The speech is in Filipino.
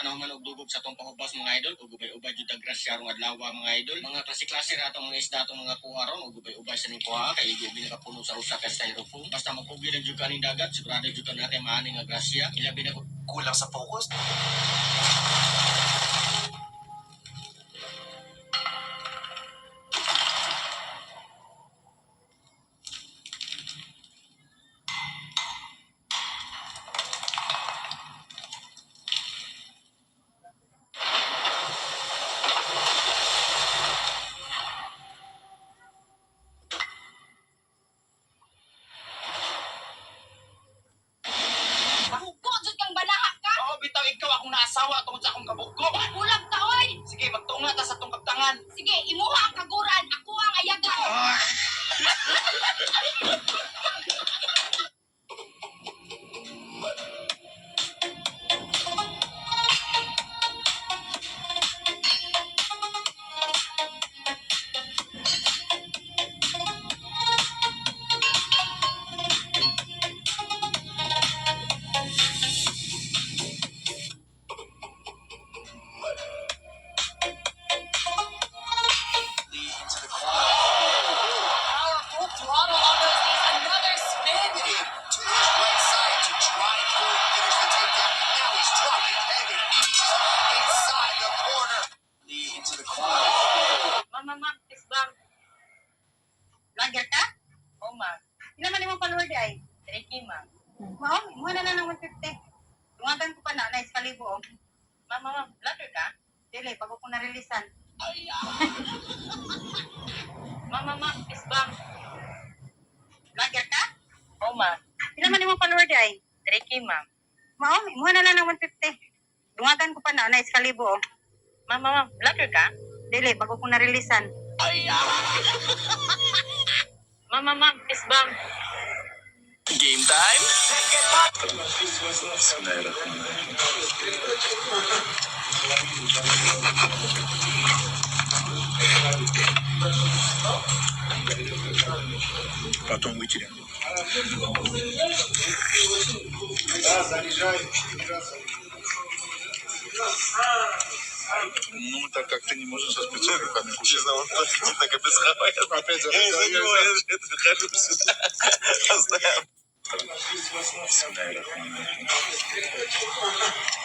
tanaw man og dugog sa tong pahubas mga idol, ug ubay-ubay jud ang grasya rong adlaw mga idol. Mga klase-klase ra tong mga isda tong mga kuha ron, ug ubay-ubay sa ning kuha kay igo binakapuno sa usa ka styrofoam. Basta mapugi lang jud kaning dagat, sigurado jud ka na kay maani nga grasya. Ilabi na Kulang sa focus. Ikaw akong naasawa tungod sa akong kabugko. Kulang ka, oy! Sige, magtunga ta sa tong kaptangan. Sige, imuha ang kaguran, ako ang ayagan. Ma'am, please bang. Lager ka? Oo, ma'am. Ilan man yung follower di ay? 3K, ma'am. Ma'am, muna na ng 150. Tungagan ko pa na, nice kalibo. Oh. Ma'am, lager ka? Dili, bago ko na-releasean. Ma'am, please bang. Lager ka? Oo, ma'am. Ilan man yung follower di ay? 3K, ma'am. Ma'am, muna na ng 150. Tungagan ko pa na, nice kalibo. Oh. Ma'am, lager ka? Dili, bago ko na-releasean. Ma'am, please bang. Game time? Потом вытерем. Ну, так как ты не можешь со спецом руками кушать. Ты так обесхаваешь. Опять Я не знаю, я же хожу сюда. Оставим. Бисмиллахиррахманиррахим.